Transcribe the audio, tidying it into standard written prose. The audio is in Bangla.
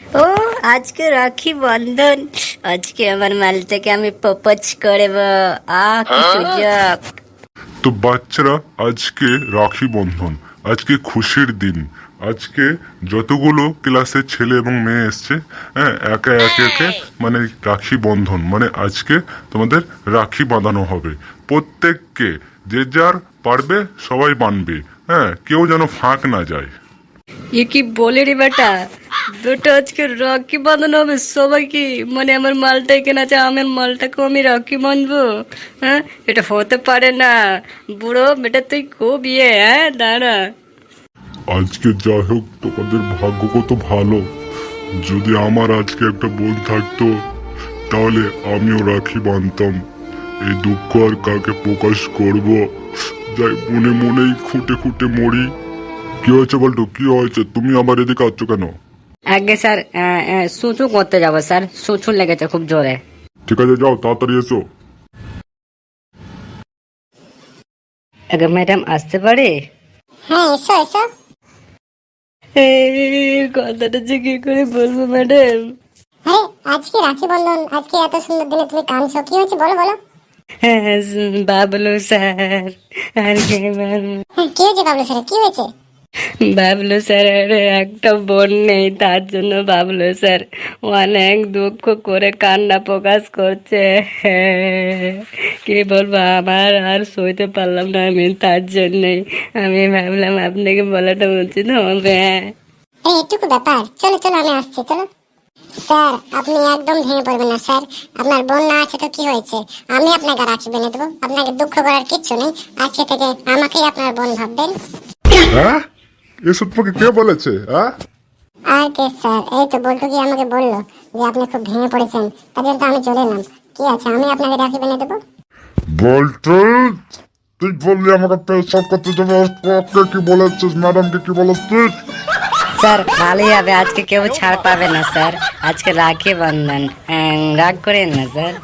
ও আজকে রাখি বন্ধন, আজকে আমার মালটাকে আমি প্রপোজ করব। কি সুযোগ! তো বাচ্চারা, আজকে রাখি বন্ধন, আজকে খুশির দিন। আজকে যতগুলো ক্লাসের ছেলে এবং মেয়ে এসছে, হ্যাঁ, একে একে একে মানে রাখি বন্ধন, মানে আজকে তোমাদের রাখি বাঁধানো হবে। প্রত্যেককে যে যার পারবে সবাই বানবে, হ্যাঁ, কেউ যেন ফাঁক না যায়। এ কি বলে রে বেটা? বেটা আজকে রাখি বাঁধানো হবে সবাইকে? মানে আমার মালটা কেনা আছে, আমার মালটাকেও আমি রাখি বাঁধবো? হ্যাঁ, এটা হতে পারে না। বুড়ো বেটা তুই খুব হ্যাঁ, দাঁড়া। আজকে যাই হোক, তোমাদের ভাগ্য কত ভালো। যদি আমার আজকে একটা বোন থাকতো, তাহলে আমিও রাখি বাঁধতাম। এই দুঃখ আর কাকে প্রকাশ করব, যাই মনে মনেই খুঁটে খুঁটে মরি। কি হয়েছে বলতো, কি হয়েছে? তুমি আমার এদিকে আসছ কেন? আগে স্যার, সুচু করতে যাবো স্যার, সুচু লেগেছে খুব জোরে। ঠিক আছে, যাও তাড়াতাড়ি এসো। আগে ম্যাডাম আসতে পারে? হ্যাঁ, এসো এসো। কথাটা যে কি করে বলবো ম্যাডাম? আরে আজকে রাখি বন্ধন, আজকে এত সুন্দর দিনে তুমি কাঁদছো, কি হয়েছে বলো বলো। হ্যাঁ, বাবলু স্যার আর কি বলবো? হ্যাঁ, কি হয়েছে বাবলু স্যার, কি হয়েছে? বাবলু স্যারের একটা বোন নেই, তার জন্য বাবলু স্যার অনেক দুঃখ করে কান্না প্রকাশ করছে। কি বলবো, আমার আর সইতে পারলাম না আমি, তার জন্যই আমি ভাবলাম আপনাকে বলাটা উচিত হবে। এই এটুকু ব্যাপার, চলো চলো আমি আসছি, চলো। স্যার আপনি একদম ভেঙে পড়বেন না স্যার, আপনার বোন না আছে তো কি হয়েছে, আমি আপনাকে রাখি বেঁধে দেবো, আপনাকে দুঃখ করার কিচ্ছু নেই। আজকে থেকে আমাকেই আপনার বোন ভাববেন। হ্যাঁ, এসব তোমাকে কে বলেছে? হ্যাঁ, আর কে স্যার, এই তো বল্টু কি আমাকে বললো যে আপনি খুব ভেঙে পড়েছেন, তার জন্য তো আমি চলে এলাম। কি আছে, আমি আপনাকে রাখি বেঁধে দেবো। বলতো তুই বললি আমাকে পেশাব করতে যাবে, ওকে কি বলেছিস? ম্যাডামকে কি বলেছিস? স্যার ভালোই হবে, আজকে কেউ ছাড় পাবে না স্যার, আজকে রাখি বন্ধন, রাগ করেন না স্যার।